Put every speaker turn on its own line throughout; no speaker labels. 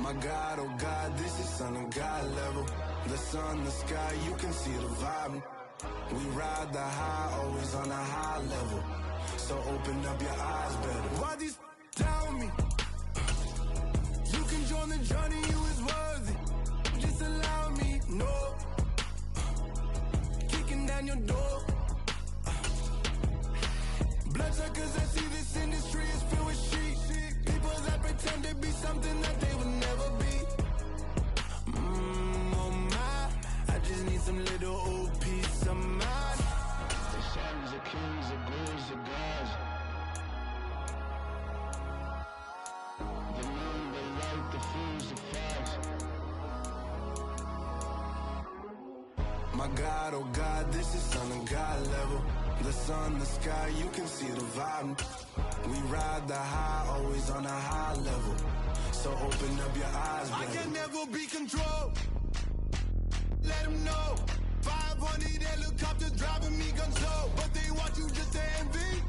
My God, oh God, this is Son of God level. The sun, the sky, you can see the vibe. We ride the high, always on a high level. So open up your eyes better. Why these tell me? You can join the journey, you is worthy. Just allow me, no. Kicking down your door. Bloodsuckers, I see this industry is filled with sheep. People that pretend to be something that they would never be. Oh my, I just need some little old peace of mind. The sons of kings, the bulls, the gods. The moon, the light, the fools, the facts. My God, oh God, this is Son of God level. The sun, the sky, you can see the vibe. We ride the high, always on a high level. So open up your eyes, baby. I can never be controlled. Let them know. 500 helicopters driving me gonzo. But they want you just to envy.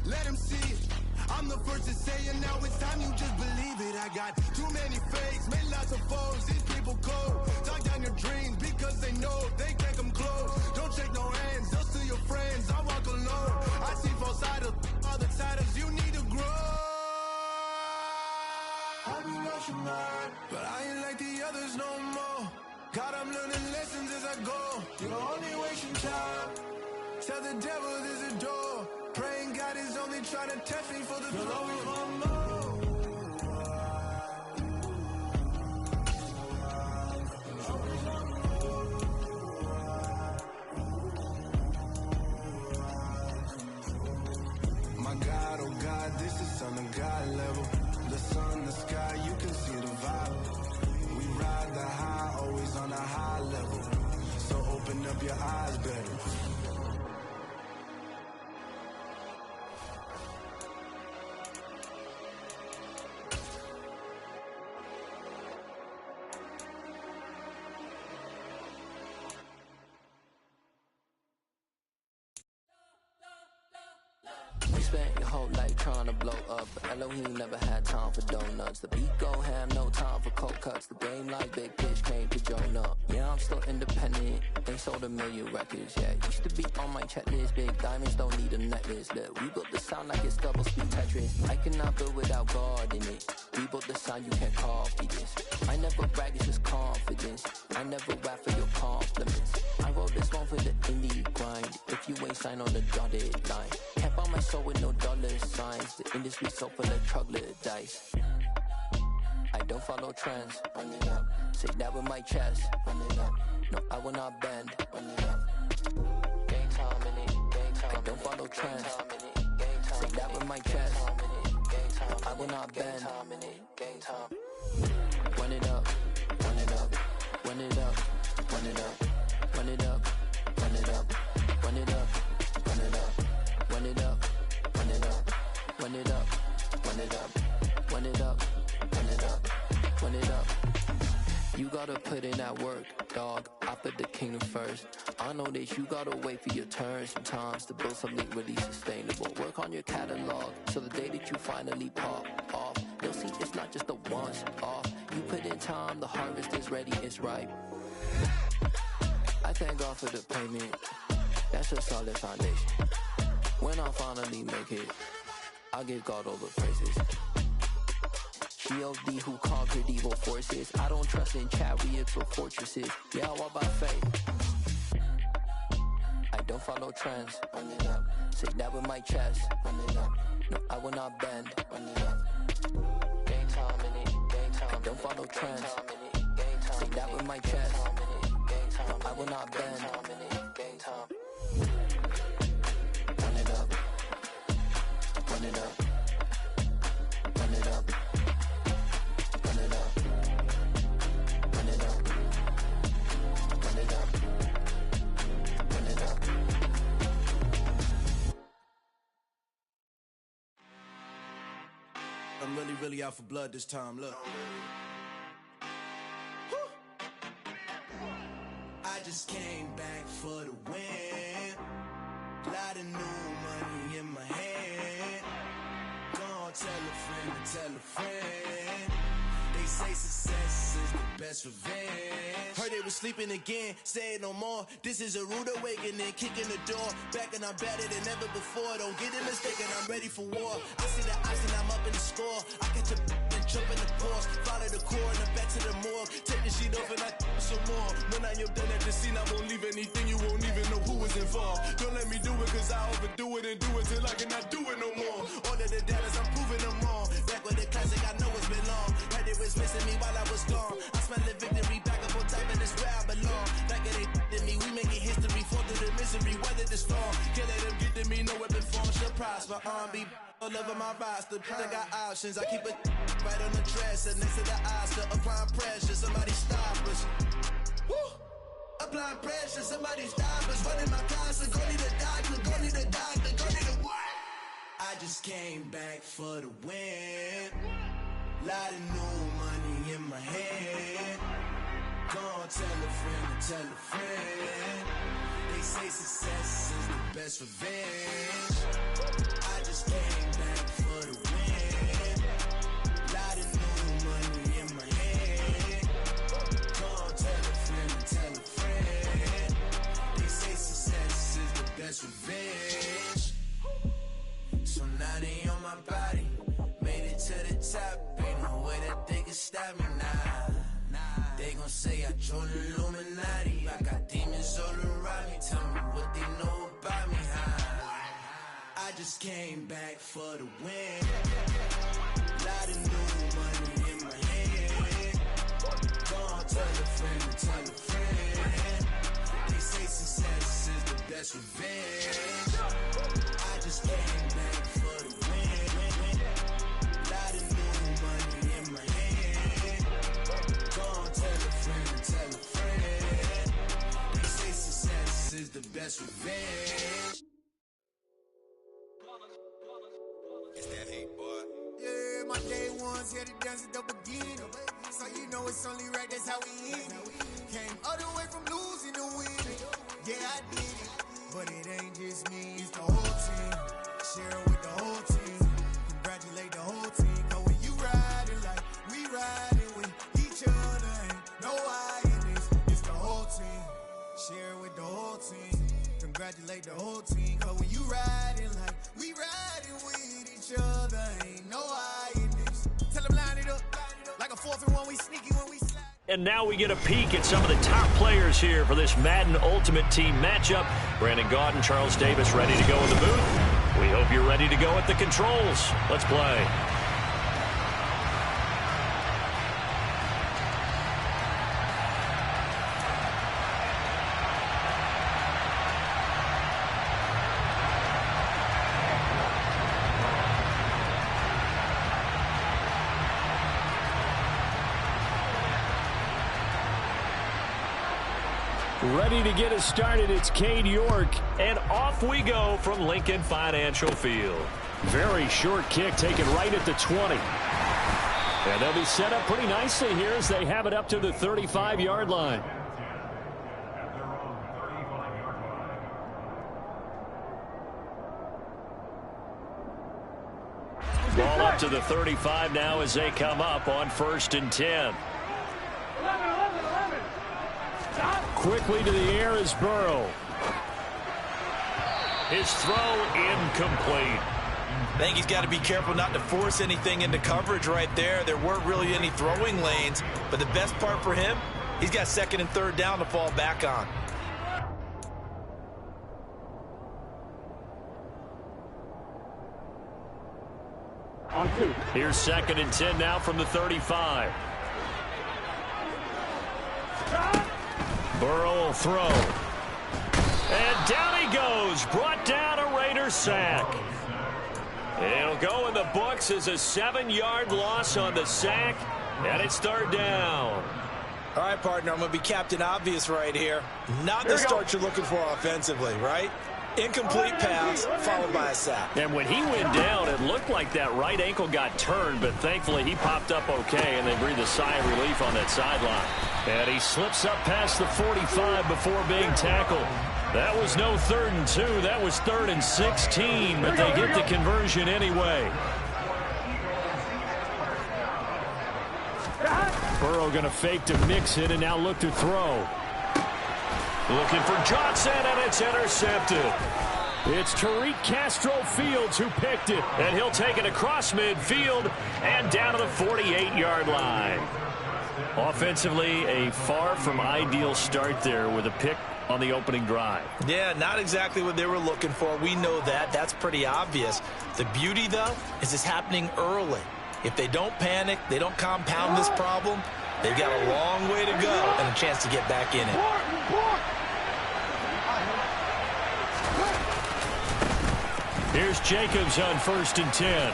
Let them see it. I'm the first to say it, now it's time you just believe it. I got too many fakes, made lots of foes. These people cold. Talk down your dreams because they know they can't come close. Don't shake no hands, just to your friends. I walk alone. I see false idols, other titles. You need to grow. Have you lost your mind? But I ain't like the others no more. God, I'm learning lessons as I go. You're only wasting time. Tell the devil there's a door. Praying God is only trying to test me for the flow. Always want more. My God, oh God, this is Son of God level. The sun, the sky, you can see the vibe. We ride the high, always on a high level. So open up your eyes better.
Spent your whole life trying to blow up, but Elohim never had time for donuts. The beat go ham, no time for cold cuts. The game like big bitch came to join up. Yeah, I'm still independent, ain't sold a million records yet. Used to be on my checklist, big diamonds don't need a necklace. Look, we built the sound like it's double speed Tetris. I cannot build without God in it. We built the sound, you can't copy this. I never brag, it's just confidence. I never rap for your compliments. I wrote this one for the indie grind. If you ain't signed on the dotted line, can't buy my soul with no dollar signs. The industry so full of troglodytes. I don't follow trends. Run it up. Say that with my chest. Run it up. No, I will not bend. Run it up. Gang time in it. Gang time. I don't follow trends. Say that with my chest. No, I will not bend. Gang time. Run it up. Run it up. Run it up. Run it up. Run it up. Run it up. Run it up. Run it up. Run it up. Run it up. Run it up. Run it up. Run it up. Run it up. Run it up. You gotta put in that work, dog. I put the kingdom first. I know that you gotta wait for your turn sometimes to build something really sustainable. Work on your catalog, so the day that you finally pop off, you'll see it's not just a once off. You put in time, the harvest is ready, it's ripe. I thank God for the payment. That's a solid foundation. When I finally make it, I'll give God all the praises. G.O.D. who conquered evil forces. I don't trust in chariots or fortresses. Yeah, I walk by faith. I don't follow trends. Run it up. Say that with my chest. Run it up. No, I will not bend. Run it up. Game time in it. Game time. I don't follow trends. Say that with my chest. No, I will not bend. Game time. Run it up. Run it up. Run it up. Run it up. Run it up. Run it up. Run it up.
I'm really out for blood this time, look. I just came back for the win. Lot of new money in my hand. Go on, tell a friend to tell a friend. They say success best revenge. Heard they was sleeping again, say it no more. This is a rude awakening, kicking the door. Back and I'm better than ever before. Don't get it mistaken, I'm ready for war. I see the ice and I'm up in the score. I catch a and jump in the course. Follow the core and then back to the morgue. Take the sheet off and I some more. When I am done at the scene, I won't leave anything. You won't even know who was involved. Don't let me do it cause I overdo it and do it till I cannot do it no more. All of the doubters, I'm proving them wrong. Back with the classic, I know it's been long. Heard it was missing me while I was gone. I smell the victory back up on top and it's where I belong. Like it ain't to me, we making history. Fall through the misery, weather the storm. Can't let them get to me, no weapon form shall prosper. R&B all over my roster. I got options, I keep it right on the dresser. Next to the Oscar, applying pressure. Somebody stop us. Woo! Applying pressure, somebody stop us. Running my closet, go need a doctor, go need a doctor, go need a what? I just came back for the win. Lot of new money in my hand. Gonna tell a friend to tell a friend. They say success is the best revenge. I just came back for the win. Lot of new money in my hand. Gonna tell a friend to tell a friend. They say success is the best revenge. So now they on my body. Made it to the top. Ain't no way that they can stop me now. They gon' say I joined the Illuminati. I got demons all around me. Tell me what they know about me, huh? I just came back for the win. Lot of new money in my hand. Gonna tell a friend to tell a friend. They say success is the best revenge. I just came back for the win. Lot of new money in my hand. Gonna tell a friend to tell a friend. They say success is the best revenge. It's that hate, boy.
Yeah, my day ones here to dance at the beginning. So you know it's only right, that's how we end it. Came all the way from losing to winning. Yeah, I did it. But it ain't just me, it's the whole team. Share it with the whole team. Congratulate the whole team. Cause when you riding like we riding with each other, ain't no I in this. It's the whole team. Share it with the whole team. Congratulate the whole team. Cause when you riding like we riding with each other, ain't no I in this. Tell them line it up. Like a 4th and 1, we sneaky when we slide.
And now we get a peek at some of the top players here for this Madden Ultimate Team matchup. Brandon Gaudin, Charles Davis ready to go in the booth. We hope you're ready to go at the controls. Let's play. Ready to get us started, it's Cade York, and off we go from Lincoln Financial Field. Very short kick taken right at the 20. And they'll be set up pretty nicely here as they have it up to the 35-yard line. Ball up to the 35 now as they come up on 1st and 10. Quickly to the air is Burrow. His throw incomplete.
I think he's got to be careful not to force anything into coverage right there. There weren't really any throwing lanes, but the best part for him, he's got 2nd and 3rd down to fall back on.
Here's 2nd and 10 now from the 35. Burrow will throw. And down he goes. Brought down a Raider sack. It'll go in the books as a 7-yard loss on the sack. And it's 3rd down.
All right, partner, I'm going to be Captain Obvious right here. Not the start you're looking for offensively, right? Incomplete pass followed by a sack.
And when he went down, it looked like that right ankle got turned, but thankfully he popped up okay, and they breathed a sigh of relief on that sideline. And he slips up past the 45 before being tackled. That was no 3rd and 2. That was 3rd and 16, but they get the conversion anyway. Burrow going to fake to Mixon and now look to throw. Looking for Johnson, and it's intercepted. It's Tariq Castro-Fields who picked it, and he'll take it across midfield and down to the 48-yard line. Offensively, a far from ideal start there with a pick on the opening drive.
Yeah, not exactly what they were looking for. We know that. That's pretty obvious. The beauty, though, is it's happening early. If they don't panic, they don't compound this problem, they've got a long way to go and a chance to get back in it.
Here's Jacobs on 1st and 10.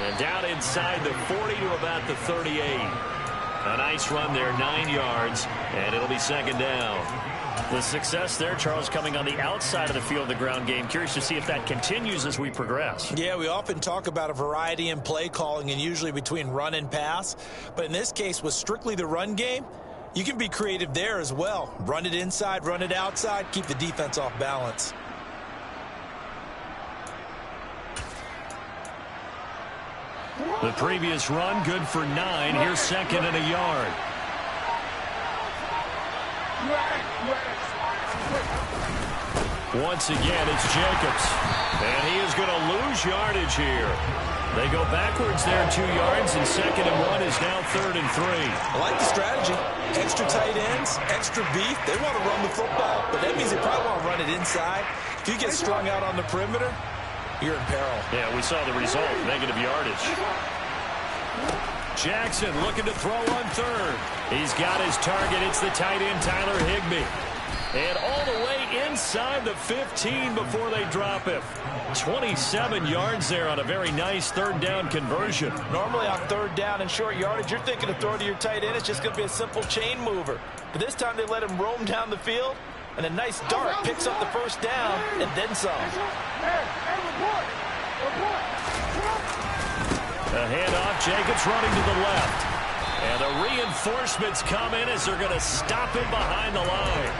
And down inside the 40 to about the 38. A nice run there, 9 yards, and it'll be 2nd down. The success there, Charles, coming on the outside of the field of the ground game. Curious to see if that continues as we progress.
Yeah, we often talk about a variety in play calling and usually between run and pass. But in this case, with strictly the run game, you can be creative there as well. Run it inside, run it outside, keep the defense off balance.
The previous run, good for 9. Here's 2nd and a yard. Once again, it's Jacobs. And he is going to lose yardage here. They go backwards there 2 yards, and 2nd and 1 is now 3rd and 3.
I like the strategy. Extra tight ends, extra beef. They want to run the football, but that means they probably want to run it inside. If you get strung out on the perimeter, you're in peril.
Yeah, we saw the result, negative yardage. Jackson looking to throw on 3rd. He's got his target. It's the tight end, Tyler Higbee. And all the way inside the 15 before they drop him. 27 yards there on a very nice 3rd down conversion.
Normally on 3rd down and short yardage, you're thinking to throw to your tight end. It's just going to be a simple chain mover. But this time they let him roam down the field. And a nice dart picks up the 1st down and then some.
A handoff, Jacobs running to the left. And the reinforcements come in as they're going to stop him behind the line.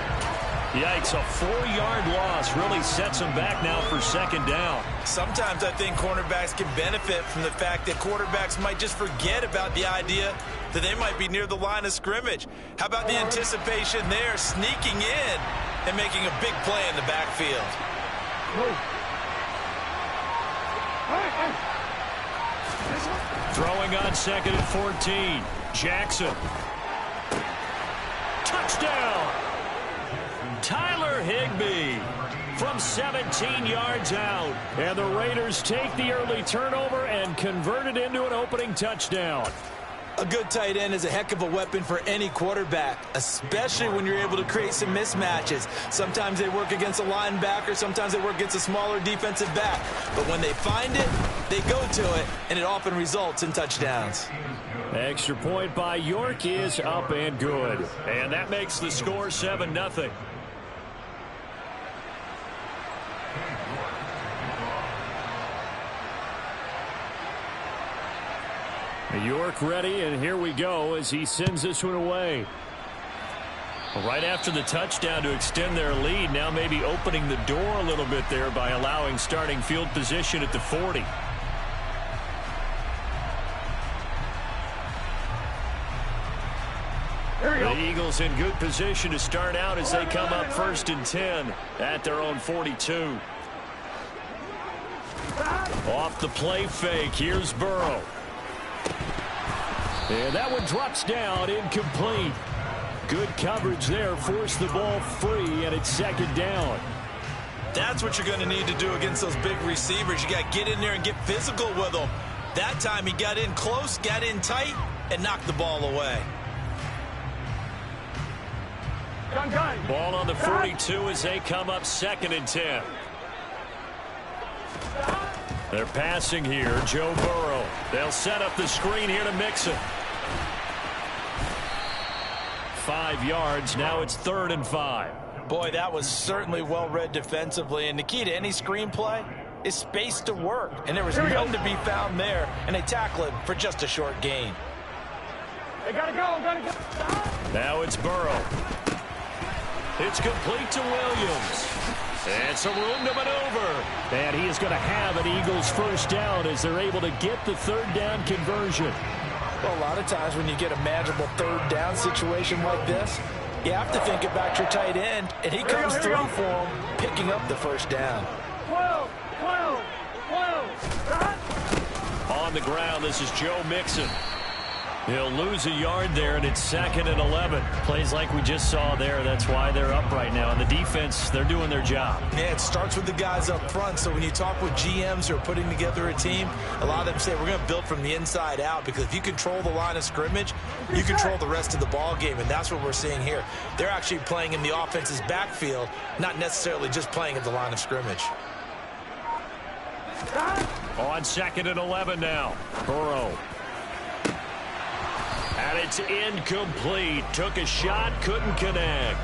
Yikes, a 4-yard loss really sets him back now for 2nd down.
Sometimes I think cornerbacks can benefit from the fact that quarterbacks might just forget about the idea that they might be near the line of scrimmage. How about the anticipation there, sneaking in and making a big play in the backfield?
Throwing on 2nd and 14. Jackson. Touchdown! Tyler Higbee from 17 yards out. And the Raiders take the early turnover and convert it into an opening touchdown.
A good tight end is a heck of a weapon for any quarterback, especially when you're able to create some mismatches. Sometimes they work against a linebacker, sometimes they work against a smaller defensive back. But when they find it, they go to it, and it often results in touchdowns.
Extra point by York is up and good. And that makes the score 7-0. York ready, and here we go as he sends this one away. Right after the touchdown to extend their lead, now maybe opening the door a little bit there by allowing starting field position at the 40. The Eagles in good position to start out as they come up 1st and 10 at their own 42. Off the play fake, here's Burrow. And that one drops down, incomplete. Good coverage there, forced the ball free, and it's 2nd down.
That's what you're going to need to do against those big receivers. You got to get in there and get physical with them. That time he got in close, got in tight, and knocked the ball away.
Ball on the 42 as they come up 2nd and 10. They're passing here, Joe Burrow. They'll set up the screen here to Mixon. 5 yards, now it's 3rd and 5.
Boy, that was certainly well read defensively, and the key to any screenplay is space to work, and there was none to be found there, and they tackle him for just a short gain.
They gotta go.
Now it's Burrow. It's complete to Williams. And some room to maneuver. And he is going to have an Eagles 1st down as they're able to get the 3rd down conversion.
Well, a lot of times when you get a manageable third down situation like this, you have to think about your tight end, and he comes through for him, picking up the first down.
12.
On the ground, this is Joe Mixon. He'll lose a yard there, and it's 2nd and 11. Plays like we just saw there. That's why they're up right now. And the defense, they're doing their job.
Yeah, it starts with the guys up front. So when you talk with GMs who are putting together a team, a lot of them say we're going to build from the inside out, because if you control the line of scrimmage, you control the rest of the ball game, and that's what we're seeing here. They're actually playing in the offense's backfield, not necessarily just playing at the line of scrimmage.
On 2nd and 11 now. Burrow. And it's incomplete. Took a shot, couldn't connect.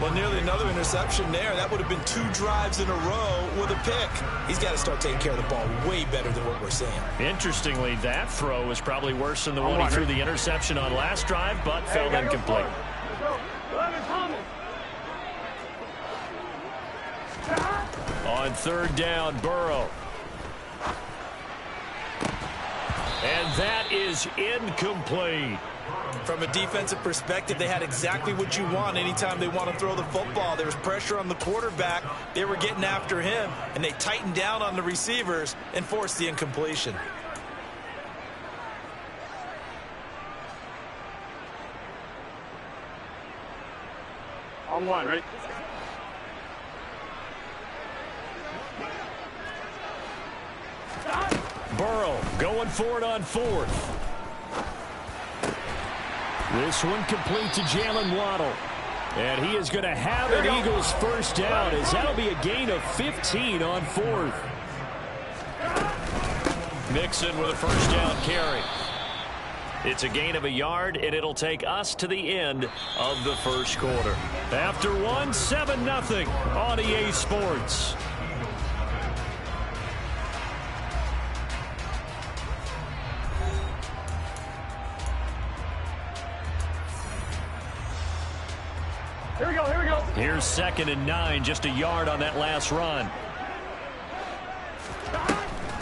Well, nearly another interception there. That would have been 2 drives in a row with a pick. He's got to start taking care of the ball way better than what we're seeing.
Interestingly, that throw was probably worse than the one he threw the interception on last drive, but fell incomplete. On 3rd down, Burrow. And that is incomplete.
From a defensive perspective, they had exactly what you want anytime they want to throw the football. There was pressure on the quarterback. They were getting after him, and they tightened down on the receivers and forced the incompletion.
On 1, right?
Burrow going for it on 4th. This one complete to Jalen Waddle. And he is going to have an Eagles first down, as that'll be a gain of 15 on 4th. Mixon with a first down carry. It's a gain of a yard, and it'll take us to the end of the first quarter. After one, 7-0 on EA Sports.
Here we go.
Here's 2nd and 9, just a yard on that last run.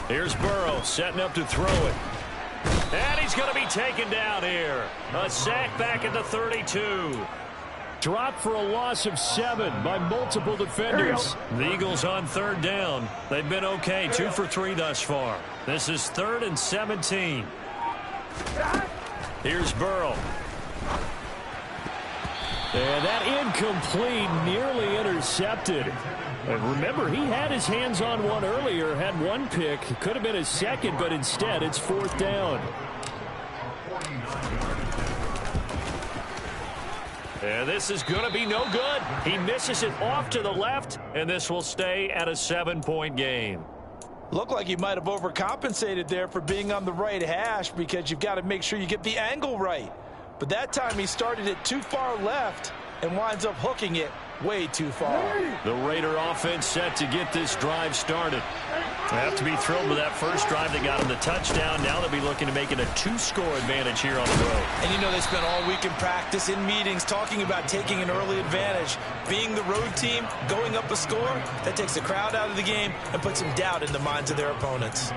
Here's Burrow setting up to throw it. And he's going to be taken down here. A sack back at the 32. Dropped for a loss of 7 by multiple defenders. The Eagles on 3rd down. They've been okay, 2 for 3 thus far. This is 3rd and 17. Here's Burrow. And that incomplete, nearly intercepted. And remember, he had his hands on one earlier, had one pick. Could have been his second, but instead it's 4th down. And this is going to be no good. He misses it off to the left, and this will stay at a 7-point game.
Looked like he might have overcompensated there for being on the right hash, because you've got to make sure you get the angle right. But that time he started it too far left and winds up hooking it way too far.
The Raider offense set to get this drive started. They have to be thrilled with that first drive that got them the touchdown. Now they'll be looking to make it a 2-score advantage here on the road.
And you know, they spent all week in practice, in meetings, talking about taking an early advantage. Being the road team, going up a score, that takes the crowd out of the game and puts some doubt in the minds of their opponents.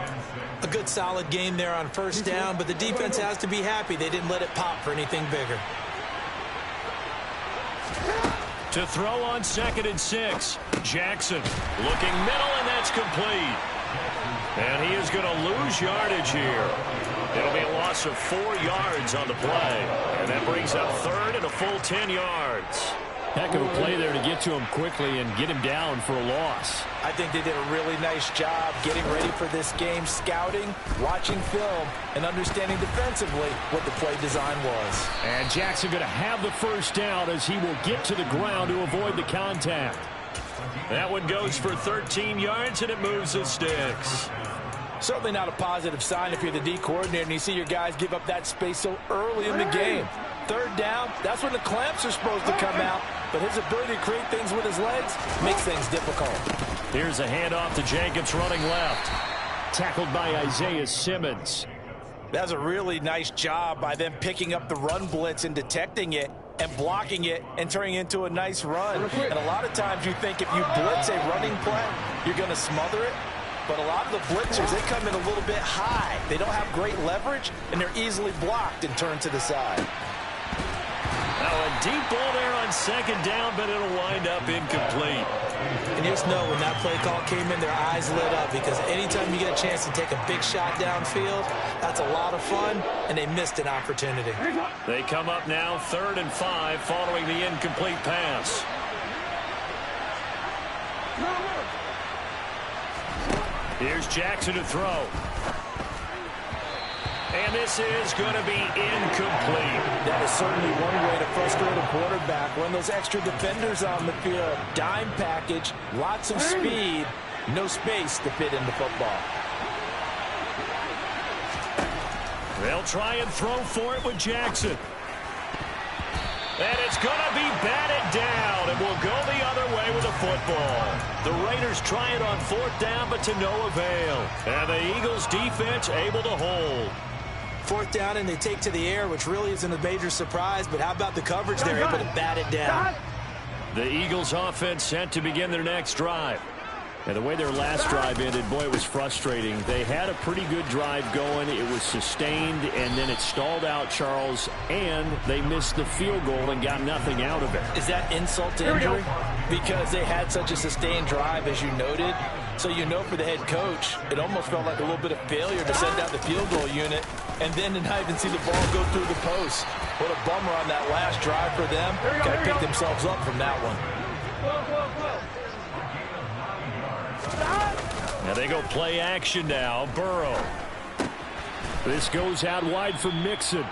A good solid game there on first down, but the defense has to be happy they didn't let it pop for anything bigger.
To throw on 2nd and 6. Jackson looking middle, and that's complete. And he is going to lose yardage here. It'll be a loss of 4 yards on the play. And that brings up 3rd and a full 10 yards. Heck of a play there to get to him quickly and get him down for a loss.
I think they did a really nice job getting ready for this game, scouting, watching film, and understanding defensively what the play design was.
And Jackson going to have the first down as he will get to the ground to avoid the contact. That one goes for 13 yards, and it moves the sticks.
Certainly not a positive sign if you're the D coordinator and you see your guys give up that space so early in the game. 3rd down, that's when the clamps are supposed to come out, but his ability to create things with his legs makes things difficult.
Here's a handoff to Jacobs running left. Tackled by Isaiah Simmons.
That's a really nice job by them picking up the run blitz and detecting it and blocking it and turning it into a nice run. And a lot of times you think if you blitz a running play, you're going to smother it. But a lot of the blitzers, they come in a little bit high. They don't have great leverage, and they're easily blocked and turned to the side.
Now a deep ball there on second down, but it'll wind up incomplete.
And just know when that play call came in, their eyes lit up, because anytime you get a chance to take a big shot downfield, that's a lot of fun, and they missed an opportunity.
They come up now 3rd and 5 following the incomplete pass. Here's Jackson to throw. And this is going to be incomplete.
That is certainly one way to frustrate a quarterback. Run those extra defenders on the field. Dime package, lots of speed, no space to fit into football.
They'll try and throw for it with Jackson. And it's going to be batted down, and we'll go the other way with the football. The Raiders try it on 4th down, but to no avail. And the Eagles defense able to hold.
4th down, and they take to the air, which really isn't a major surprise, but how about the coverage? They're able to bat it down.
The Eagles offense set to begin their next drive. And the way their last drive ended, boy, it was frustrating. They had a pretty good drive going. It was sustained, and then it stalled out, Charles, and they missed the field goal and got nothing out of it.
Is that insult to injury? Because they had such a sustained drive, as you noted. So you know for the head coach, it almost felt like a little bit of failure to send out the field goal unit and then to not even see the ball go through the post. What a bummer on that last drive for them. Got to pick themselves up from that one.
Now they go play action now. Burrow. This goes out wide for Mixon.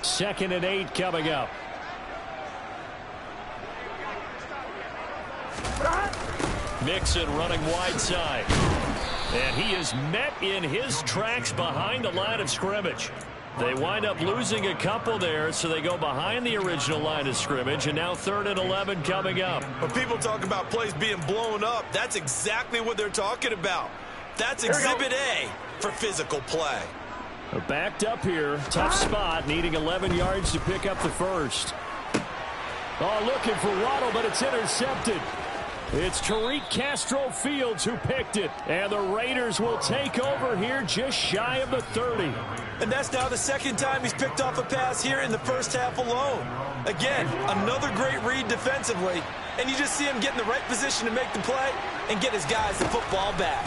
Second and 8 coming up. Mixon running wide side. And he is met in his tracks behind the line of scrimmage. They wind up losing a couple there, so they go behind the original line of scrimmage, and now 3rd and 11 coming up.
When people talk about plays being blown up, that's exactly what they're talking about. That's Exhibit A for physical play.
Backed up here, tough spot, needing 11 yards to pick up the first. Oh, looking for Waddle, but it's intercepted. It's Tariq Castro-Fields who picked it, and the Raiders will take over here just shy of the 30.
And that's now the second time he's picked off a pass here in the first half alone. Again, another great read defensively, and you just see him get in the right position to make the play and get his guys the football back.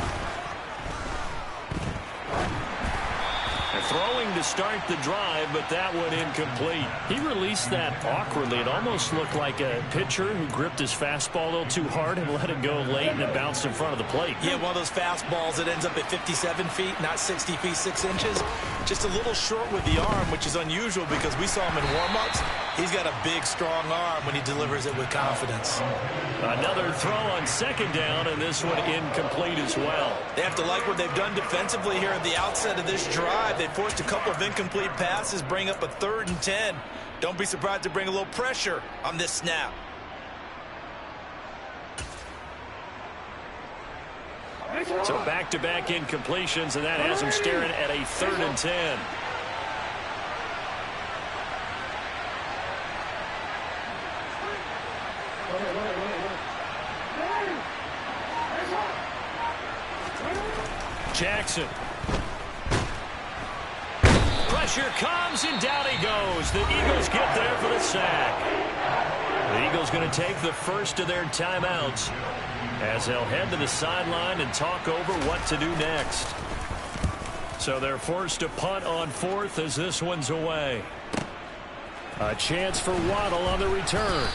Throwing to start the drive, but that one incomplete. He released that awkwardly. It almost looked like a pitcher who gripped his fastball a little too hard and let it go late, and it bounced in front of the plate.
Yeah, one of those fastballs that ends up at 57 feet, not 60 feet, 6 inches. Just a little short with the arm, which is unusual because we saw him in warm-ups. He's got a big, strong arm when he delivers it with confidence.
Another throw on second down, and this one incomplete as well.
They have to like what they've done defensively here at the outset of this drive. They forced a couple of incomplete passes, bring up a 3rd and 10. Don't be surprised to bring a little pressure on this snap.
So back-to-back incompletions, and that has them staring at a 3rd and 10. Jackson. Pressure comes, and down he goes. The Eagles get there for the sack. The Eagles going to take the first of their timeouts as they'll head to the sideline and talk over what to do next. So they're forced to punt on 4th as this one's away. A chance for Waddle on the return.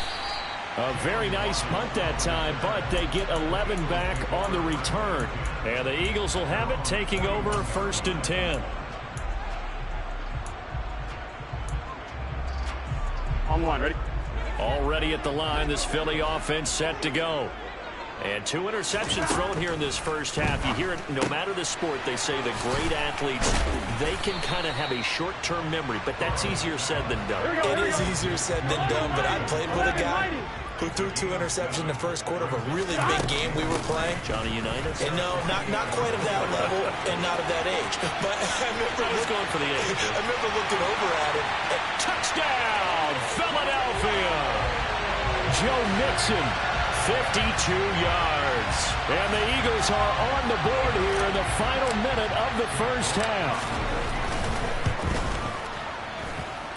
A very nice punt that time, but they get 11 back on the return. And the Eagles will have it, taking over 1st and 10.
On one, ready?
Already at the line, this Philly offense set to go. And 2 interceptions thrown here in this first half. You hear it, no matter the sport, they say the great athletes, they can kind of have a short-term memory, but that's easier said than done.
It is easier said than done, but I played with a guy who threw 2 interceptions in the first quarter of a really big game we were playing.
Johnny Unitas?
And no, not quite of that level and not of that age. But I was
going for the age.
I remember looking over at him.
Touchdown, Philadelphia! Joe Mixon, 52 yards. And the Eagles are on the board here in the final minute of the first half.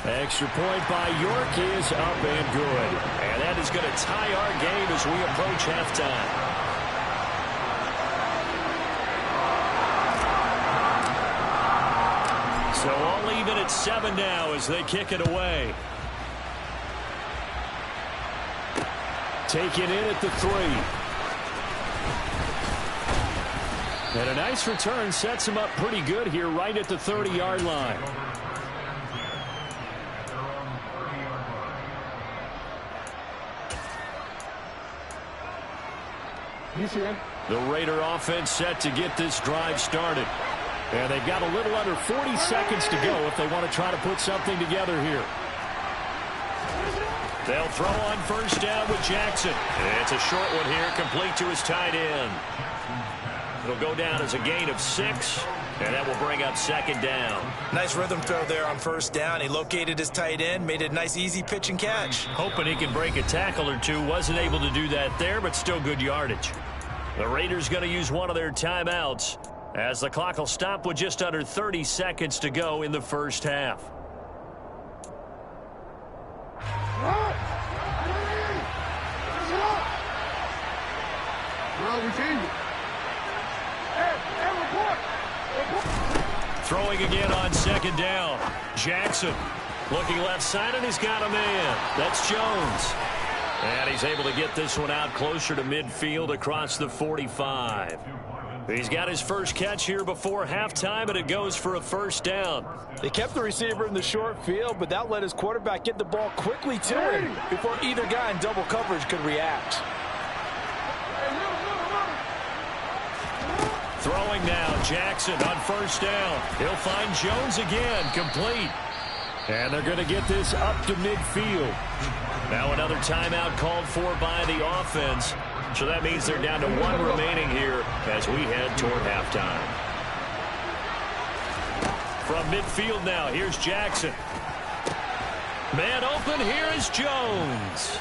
Extra point by York is up and good. And that is going to tie our game as we approach halftime. So all even at 7 now as they kick it away. Taken in at the 3. And a nice return sets him up pretty good here right at the 30-yard line. The Raider offense set to get this drive started. And they've got a little under 40 seconds to go if they want to try to put something together here. They'll throw on first down with Jackson. It's a short one here, complete to his tight end. It'll go down as a gain of 6, and that will bring up second down.
Nice rhythm throw there on first down. He located his tight end, made it a nice easy pitch and catch.
Hoping he can break a tackle or two. Wasn't able to do that there, but still good yardage. The Raiders going to use one of their timeouts as the clock will stop with just under 30 seconds to go in the first half. Throwing again on second down. Jackson looking left side, and he's got a man. That's Jones. And he's able to get this one out closer to midfield across the 45. He's got his first catch here before halftime, and it goes for a first down.
They kept the receiver in the short field, but that let his quarterback get the ball quickly to him before either guy in double coverage could react.
Throwing now, Jackson on first down. He'll find Jones again, complete. And they're going to get this up to midfield. Now another timeout called for by the offense. So that means they're down to 1 remaining here as we head toward halftime. From midfield now, here's Jackson. Man open, here is Jones.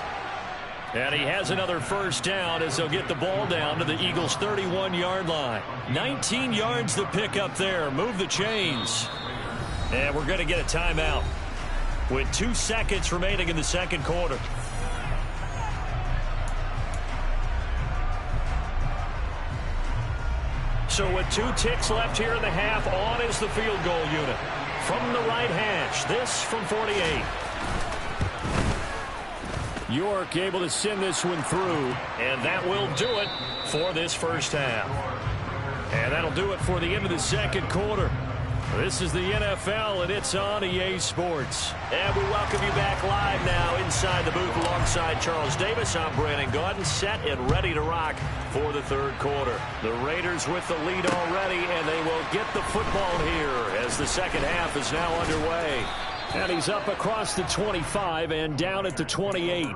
And he has another first down as they'll get the ball down to the Eagles' 31-yard line. 19 yards to pick up there. Move the chains. And we're going to get a timeout with 2 seconds remaining in the second quarter. So with 2 ticks left here in the half, on is the field goal unit. From the right hash, this from 48. York able to send this one through, and that will do it for this first half. And that'll do it for the end of the second quarter. This is the NFL, and it's on EA Sports. And we welcome you back live now inside the booth alongside Charles Davis. I'm Brandon Gaudin, set and ready to rock for the third quarter. The Raiders with the lead already, and they will get the football here as the second half is now underway. And he's up across the 25 and down at the 28.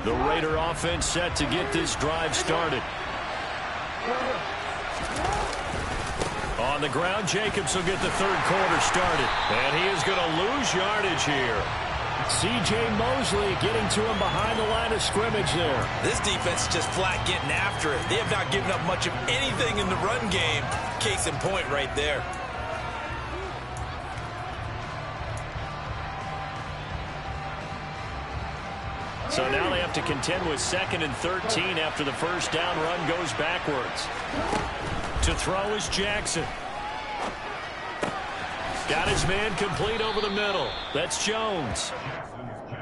The Raider offense set to get this drive started. On On the ground, Jacobs will get the third quarter started. And he is going to lose yardage here. C.J. Mosley getting to him behind the line of scrimmage there.
This defense is just flat getting after it. They have not given up much of anything in the run game. Case in point right there.
So now they have to contend with 2nd and 13 after the first down run goes backwards. To throw is Jackson. Got his man complete over the middle. That's Jones.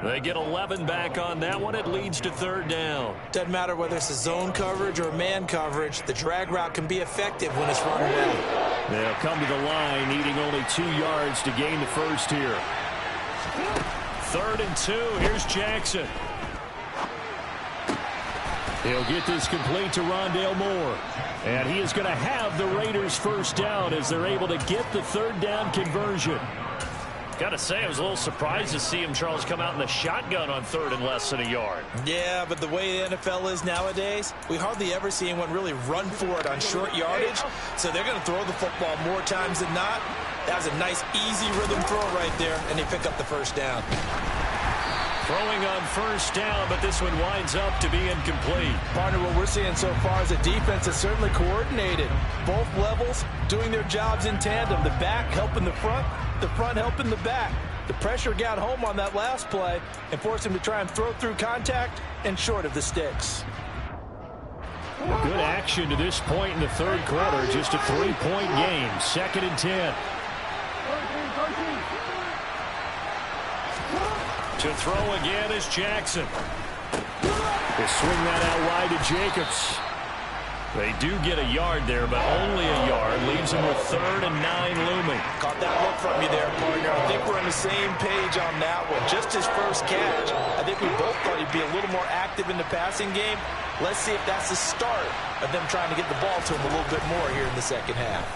They get 11 back on that one. It leads to 3rd down.
Doesn't matter whether it's a zone coverage or man coverage. The drag route can be effective when it's run well.
They'll come to the line, needing only 2 yards to gain the first here. 3rd and 2. Here's Jackson. He'll get this complete to Rondale Moore. And he is going to have the Raiders first down as they're able to get the 3rd down conversion. Got to say, I was a little surprised to see him, Charles, come out in the shotgun on 3rd and less than a yard.
Yeah, but the way the NFL is nowadays, we hardly ever see anyone really run for it on short yardage. So they're going to throw the football more times than not. That was a nice, easy rhythm throw right there, and they pick up the first down.
Throwing on first down, but this one winds up to be incomplete.
Partner, what we're seeing so far is a defense that's certainly coordinated. Both levels doing their jobs in tandem. The back helping the front helping the back. The pressure got home on that last play and forced him to try and throw through contact and short of the sticks.
Good action to this point in the 3rd quarter. Just a 3-point game. 2nd and 10. To throw again is Jackson. They swing that out wide to Jacobs. They do get a yard there, but only a yard. Leaves them with 3rd and 9 looming.
Caught that look from you there, partner. I think we're on the same page on that one. Just his first catch. I think we both thought he'd be a little more active in the passing game. Let's see if that's the start of them trying to get the ball to him a little bit more here in the second half.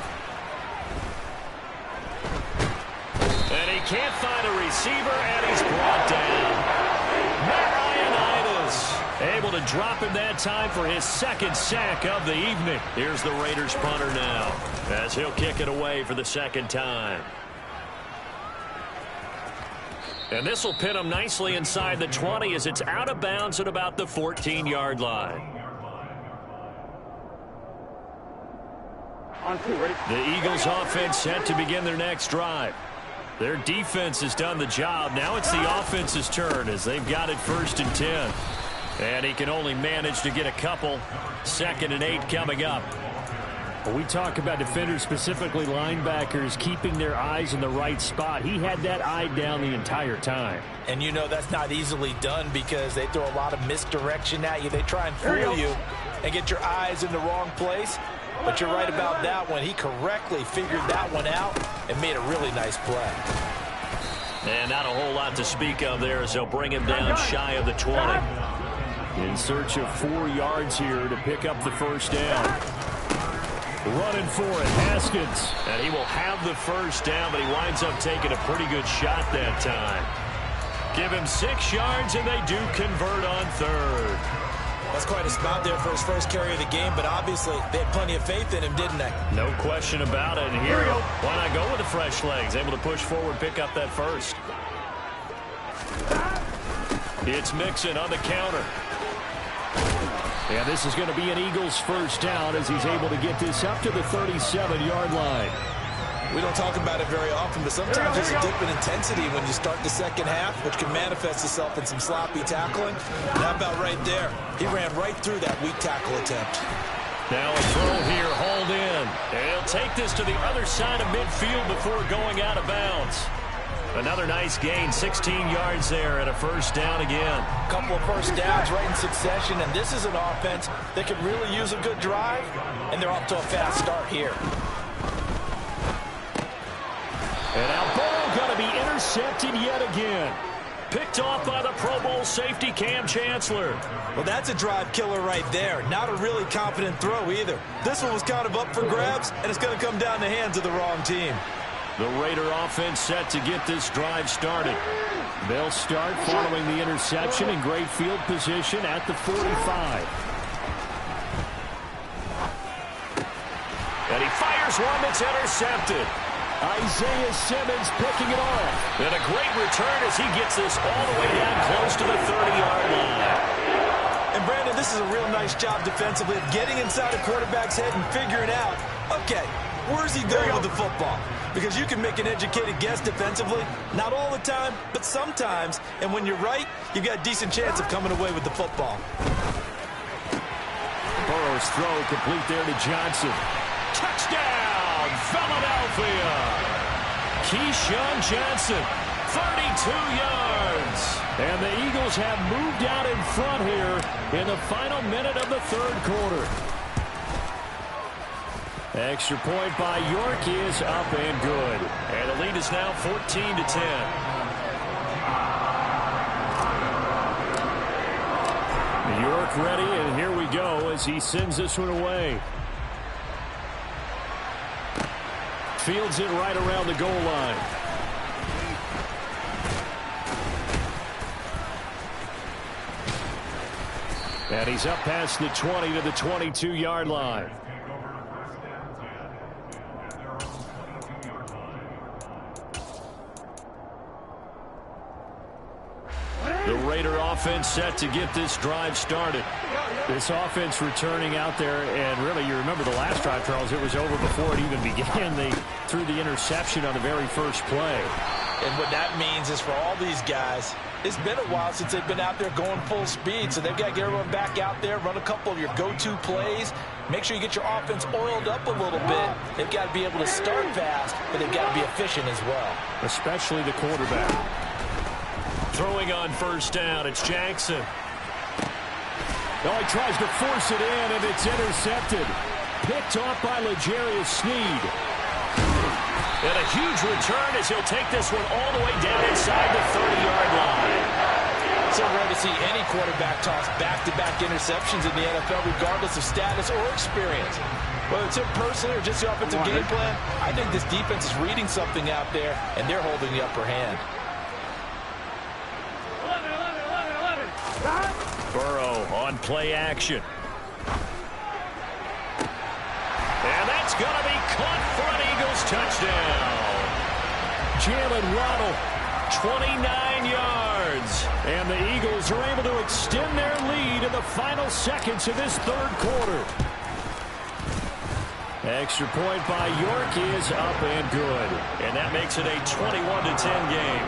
And he can't find a receiver, and he's brought down. Matt Ioannidis able to drop him that time for his 2nd sack of the evening. Here's the Raiders punter now, as he'll kick it away for the 2nd time. And this will pin him nicely inside the 20 as it's out of bounds at about the 14-yard line.
On 2, ready?
The Eagles offense set to begin their next drive. Their defense has done the job. Now it's the offense's turn as they've got it 1st and 10. And he can only manage to get a couple. 2nd and 8 coming up. When we talk about defenders, specifically linebackers, keeping their eyes in the right spot, he had that eye down the entire time.
And you know that's not easily done because they throw a lot of misdirection at you. They try and fool you and get your eyes in the wrong place. But you're right about that one. He correctly figured that one out and made a really nice play.
And not a whole lot to speak of there as they'll bring him down shy of the 20. In search of 4 yards here to pick up the first down. Running for it, Haskins. And he will have the first down, but he winds up taking a pretty good shot that time. Give him 6 yards, and they do convert on 3rd.
That's quite a spot there for his first carry of the game, but obviously they had plenty of faith in him, didn't they?
No question about it. And here, why not go with the fresh legs? Able to push forward, pick up that first. It's Mixon on the counter. And this is going to be an Eagles first down as he's able to get this up to the 37-yard line.
We don't talk about it very often, but sometimes there's a dip in intensity when you start the second half, which can manifest itself in some sloppy tackling. And how about right there? He ran right through that weak tackle attempt.
Now a throw here, hauled in. And he'll take this to the other side of midfield before going out of bounds. Another nice gain, 16 yards there, and a first down again.
A couple of first downs right in succession, and this is an offense that could really use a good drive, and they're off to a fast start here.
And now Burrow going to be intercepted yet again. Picked off by the Pro Bowl safety Cam Chancellor.
Well, that's a drive killer right there. Not a really confident throw either. This one was kind of up for grabs, and it's going to come down the hands of the wrong team.
The Raider offense set to get this drive started. They'll start following the interception in great field position at the 45. And he fires Here's one that's intercepted. Isaiah Simmons picking it off. And a great return as he gets this all the way down close to the 30-yard line.
And, Brandon, this is a real nice job defensively of getting inside a quarterback's head and figuring out, okay, where's he going with the football? Because you can make an educated guess defensively, not all the time, but sometimes. And when you're right, you've got a decent chance of coming away with the football.
Burrow's throw complete there to Johnson. Touchdown, Philadelphia! Keyshawn Johnson, 32 yards. And the Eagles have moved out in front here in the final minute of the third quarter. Extra point by York is up and good. And the lead is now 14-10. York ready, and here we go as he sends this one away. Fields it right around the goal line. And he's up past the 20 to the 22-yard line. The Raider offense set to get this drive started. This offense returning out there, and really, you remember the last drive, Charles, it was over before it even began. They threw the interception on the very first play.
And what that means is for all these guys, it's been a while since they've been out there going full speed, so they've got to get everyone back out there, run a couple of your go-to plays, make sure you get your offense oiled up a little bit. They've got to be able to start fast, but they've got to be efficient as well.
Especially the quarterback. Throwing on first down, it's Jackson. Oh, he tries to force it in, and it's intercepted. Picked off by L'Jarius Sneed. And a huge return as he'll take this one all the way down inside the 30-yard line.
So rare to see any quarterback toss back-to-back interceptions in the NFL, regardless of status or experience. Whether it's him personally or just the offensive game plan, I think this defense is reading something out there, and they're holding the upper hand.
Burrow on play action. And that's going to be caught for an Eagles touchdown. Jalen Waddle, 29 yards. And the Eagles are able to extend their lead in the final seconds of this third quarter. Extra point by York is up and good. And that makes it a 21-10 game.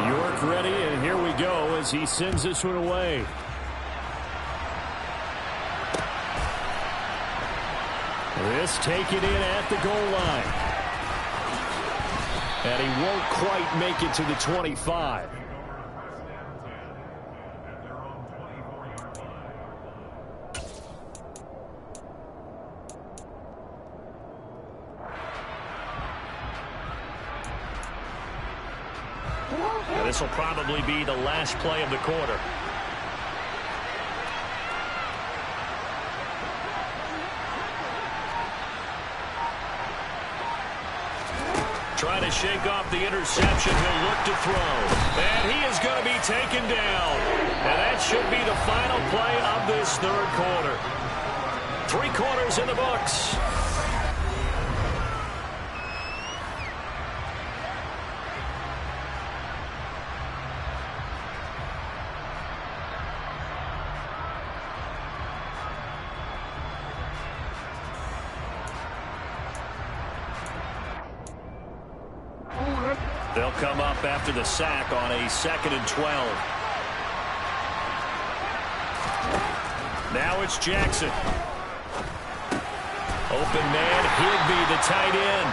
York ready, and here we go as he sends this one away. This taken in at the goal line. And he won't quite make it to the 25. This will probably be the last play of the quarter. Trying to shake off the interception. He'll look to throw. And he is going to be taken down. And that should be the final play of this third quarter. 3 quarters in the books. They'll come up after the sack on a 2nd and 12. Now it's Jackson. Open man, Higbee, the tight end.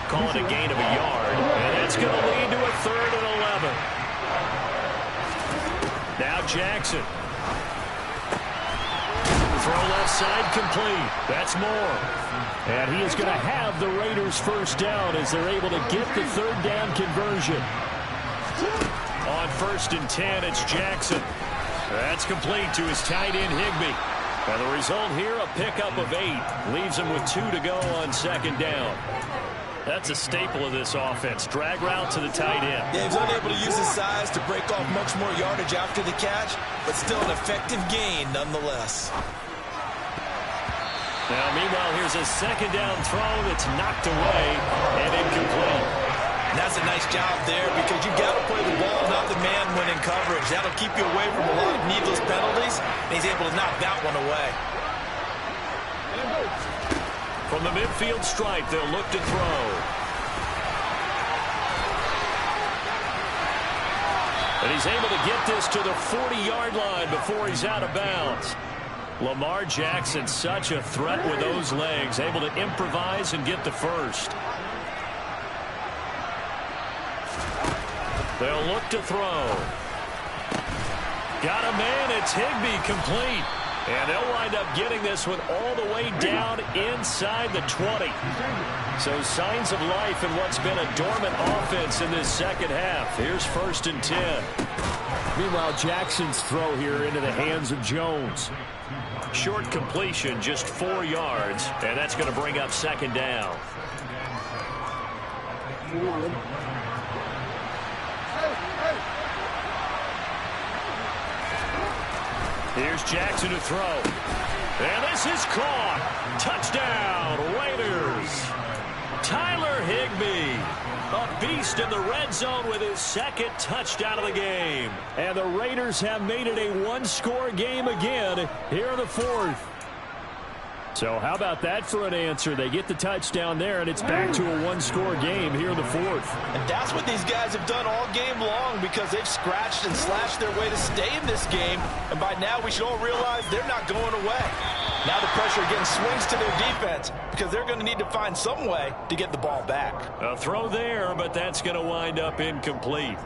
Call it a gain of a yard, and that's going to lead to a 3rd and 11. Now Jackson. Throw left side complete. That's Moore. And he is going to have the Raiders first down as they're able to get the 3rd down conversion. On 1st and 10, it's Jackson. That's complete to his tight end, Higbee. And the result here, a pickup of 8. Leaves him with 2 to go on 2nd down. That's a staple of this offense. Drag route to the tight end.
Yeah, he's unable to use his size to break off much more yardage after the catch, but still an effective gain nonetheless.
Now, meanwhile, here's a second down throw that's knocked away and incomplete.
And that's a nice job there because you got to play the ball, not the man when in coverage. That'll keep you away from a lot of needless penalties, and he's able to knock that one away.
From the midfield stripe, they'll look to throw. And he's able to get this to the 40-yard line before he's out of bounds. Lamar Jackson, such a threat with those legs, able to improvise and get the first. They'll look to throw. Got a man, it's Higbee, complete. And they'll wind up getting this one all the way down inside the 20. So signs of life in what's been a dormant offense in this second half. Here's 1st and 10. Meanwhile, Jackson's throw here into the hands of Jones. Short completion, just 4 yards, and that's going to bring up 2nd down. Here's Jackson to throw. And this is caught. Touchdown, Raiders. Tyler Higbee, a beast in the red zone with his 2nd touchdown of the game. And the Raiders have made it a one-score game again here in the 4th. So how about that for an answer? They get the touchdown there, and it's back to a one-score game here in the 4th.
And that's what these guys have done all game long because they've scratched and slashed their way to stay in this game. And by now, we should all realize they're not going away. Now the pressure again swings to their defense because they're going to need to find some way to get the ball back.
A throw there, but that's going to wind up incomplete.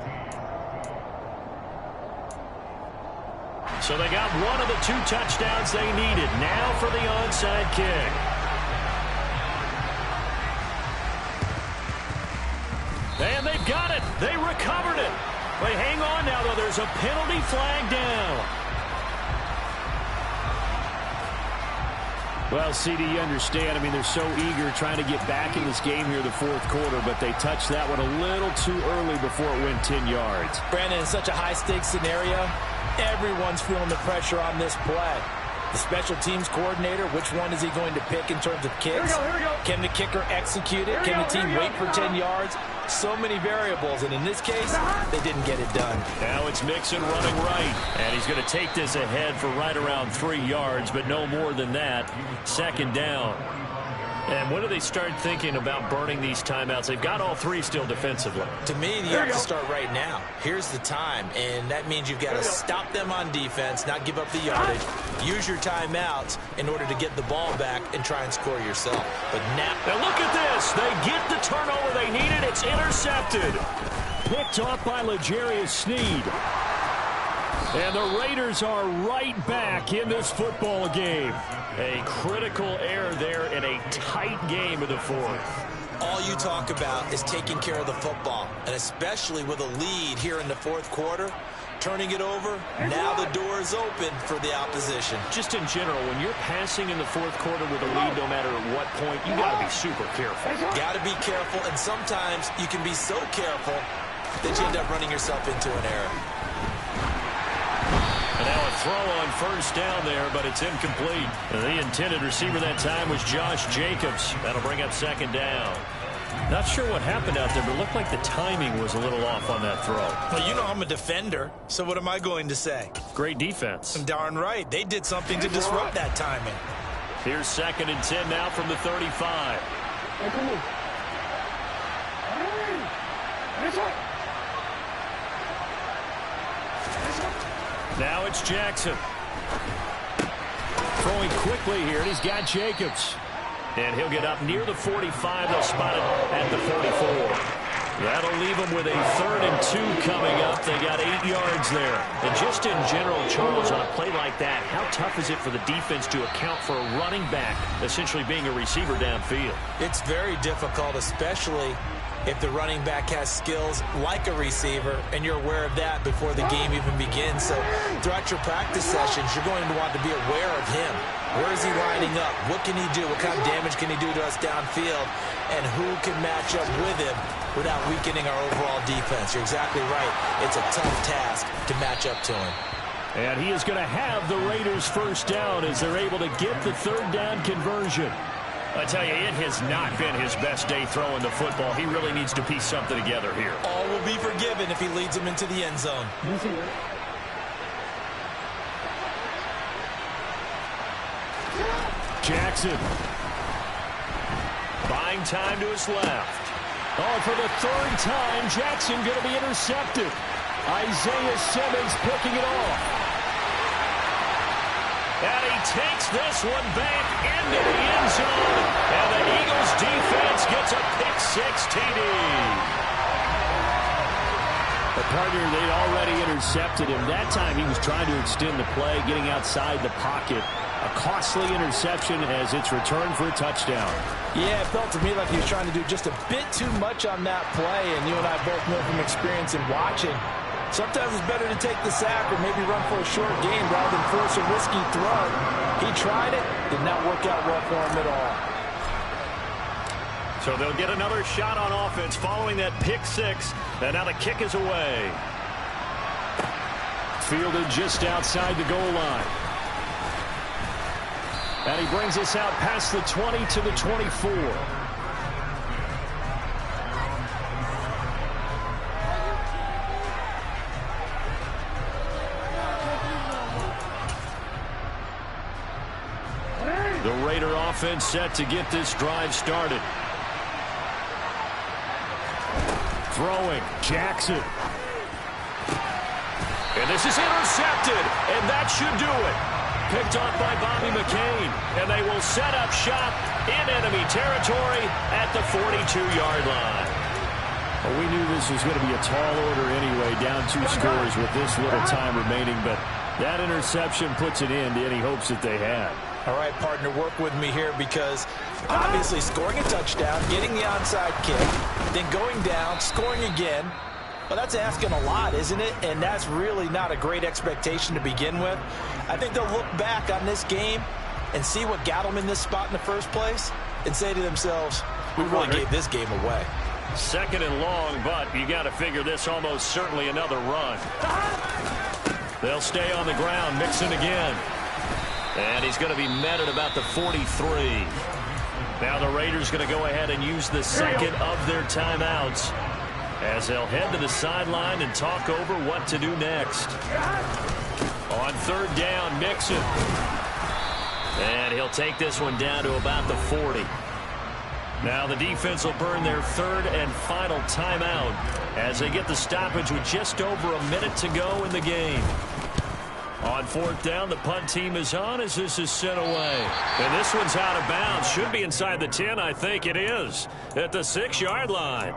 So they got one of the 2 touchdowns they needed. Now for the onside kick. And they've got it. They recovered it. They hang on now, though. There's a penalty flag down. Well, CD, you understand. I mean, they're so eager trying to get back in this game here in the 4th quarter, but they touched that one a little too early before it went 10 yards.
Brandon, in such a high-stakes scenario, everyone's feeling the pressure on this play. The special teams coordinator, which one is he going to pick in terms of kicks?
Here we go.
Can the kicker execute it? Can the team wait for 10 yards? So many variables, and in this case, they didn't get it done.
Now it's Mixon running right, and he's going to take this ahead for right around 3 yards, but no more than that. 2nd down. And when do they start thinking about burning these timeouts? They've got all 3 still defensively.
To me, you have to start right now. Here's the time, and that means you've got to stop them on defense, not give up the yardage, use your timeouts in order to get the ball back and try and score yourself. But now
look at this. They get the turnover they needed. It's intercepted. Picked off by L'Jarius Sneed. And the Raiders are right back in this football game. A critical error there in a tight game of the 4th.
All you talk about is taking care of the football, and especially with a lead here in the 4th quarter, turning it over, now the door is open for the opposition.
Just in general, when you're passing in the 4th quarter with a lead, no matter at what point, you got to be super careful.
Got to be careful, and sometimes you can be so careful that you end up running yourself into an error.
And now a throw on 1st down there, but it's incomplete. And the intended receiver that time was Josh Jacobs. That'll bring up 2nd down. Not sure what happened out there, but it looked like the timing was a little off on that throw.
Well, you know I'm a defender, so what am I going to say?
Great defense.
Darn right. They did something to disrupt that timing.
Here's 2nd and 10 now from the 35. Now it's Jackson. Throwing quickly here, and he's got Jacobs. And he'll get up near the 45. They'll spot it at the 44. That'll leave them with a 3rd and 2 coming up. They got 8 yards there. And just in general, Charles, on a play like that, how tough is it for the defense to account for a running back essentially being a receiver downfield?
It's very difficult, especially if the running back has skills like a receiver, and you're aware of that before the game even begins. So throughout your practice sessions, you're going to want to be aware of him. Where is he lining up? What can he do? What kind of damage can he do to us downfield? And who can match up with him without weakening our overall defense? You're exactly right. It's a tough task to match up to him.
And he is going to have the Raiders first down as they're able to get the third down conversion. I tell you, it has not been his best day throwing the football. He really needs to piece something together here.
All will be forgiven if he leads them into the end zone.
Jackson. Buying time to his left. Oh, for the third time, Jackson going to be intercepted. Isaiah Simmons picking it off. And he takes this one back into the end zone. And the Eagles defense gets a pick-six TD. The partner, they'd already intercepted him. That time he was trying to extend the play, getting outside the pocket. A costly interception as it's returned for a touchdown.
Yeah, it felt to me like he was trying to do just a bit too much on that play, and you and I both know from experience in watching. Sometimes it's better to take the sack or maybe run for a short gain rather than force a risky throw. He tried it, did not work out well for him at all.
So they'll get another shot on offense following that pick-six, and now the kick is away. Fielded just outside the goal line. And he brings us out past the 20 to the 24. The Raider offense set to get this drive started. Throwing, Jackson. And this is intercepted, and that should do it. Picked off by Bobby McCain, and they will set up shop in enemy territory at the 42-yard line. Well, we knew this was going to be a tall order anyway, down 2 scores with this little time remaining, but that interception puts an end to any hopes that they had.
All right, partner, work with me here because obviously scoring a touchdown, getting the onside kick, then going down, scoring again. Well, that's asking a lot, isn't it? And that's really not a great expectation to begin with. I think they'll look back on this game and see what got them in this spot in the first place and say to themselves, we really gave this game away.
Second and long, but you got to figure this almost certainly another run. They'll stay on the ground, Mixon again. And he's going to be met at about the 43. Now the Raiders going to go ahead and use the second of their timeouts as they'll head to the sideline and talk over what to do next. On third down, Mixon. And he'll take this one down to about the 40. Now the defense will burn their third and final timeout as they get the stoppage with just over a minute to go in the game. On fourth down, the punt team is on as this is sent away. And this one's out of bounds. Should be inside the 10, I think it is, at the 6-yard line.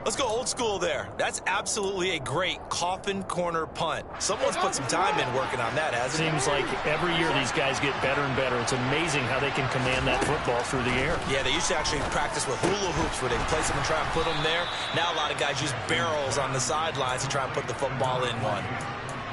Let's go old school there. That's absolutely a great coffin corner punt. Someone's put some time in working on that, hasn't it?
Seems like every year these guys get better and better. It's amazing how they can command that football through the air.
Yeah, they used to actually practice with hula hoops where they'd place them and try and put them there. Now a lot of guys use barrels on the sidelines to try and put the football in one.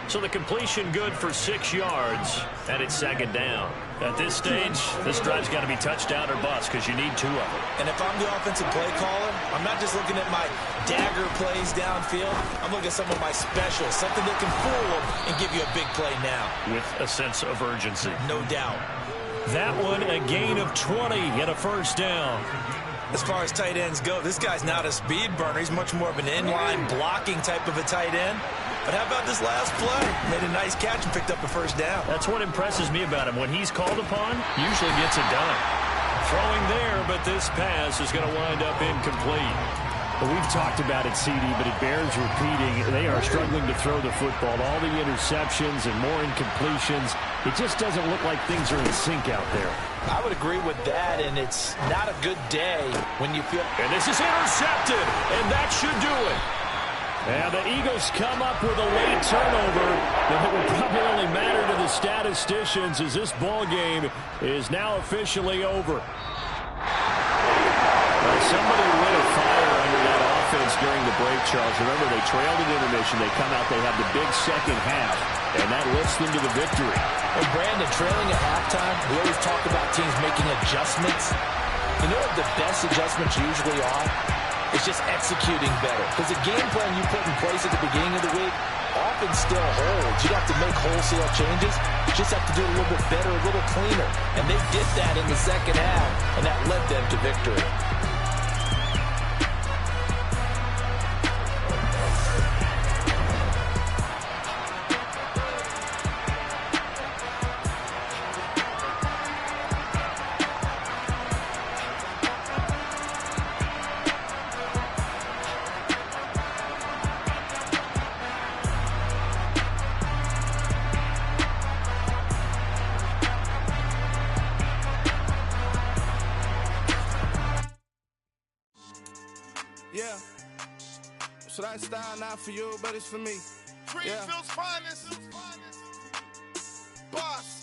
So the completion good for 6 yards, and it's second down. At this stage, this drive's got to be touchdown or bust because you need 2 of them.
And if I'm the offensive play caller, I'm not just looking at my dagger plays downfield. I'm looking at some of my specials, something that can fool them and give you a big play now.
With a sense of urgency.
No doubt.
That one, a gain of 20 and a first down.
As far as tight ends go, this guy's not a speed burner. He's much more of an inline blocking type of a tight end. But how about this last play? Made a nice catch and picked up the first down.
That's what impresses me about him. When he's called upon, usually gets it done. Throwing there, but this pass is going to wind up incomplete. Well, we've talked about it, CD, but it bears repeating. They are struggling to throw the football. All the interceptions and more incompletions. It just doesn't look like things are in sync out there.
I would agree with that, and it's not a good day when you feel...
And this is intercepted, and that should do it. And the Eagles come up with a late turnover that will probably only matter to the statisticians as this ball game is now officially over. Somebody lit a fire under that offense during the break, Charles. Remember, they trailed at intermission. They come out, they have the big second half, and that lifts them to the victory.
And Brandon, trailing at halftime, we always talk about teams making adjustments. You know what the best adjustments usually are? It's just executing better. Because the game plan you put in place at the beginning of the week, weapon still holds. You don't have to make wholesale changes. You just have to do it a little bit better, a little cleaner. And they did that in the second half, and that led them to victory.
Yeah. So that style not for you, but it's for me.
Greenfield's finest. Boss.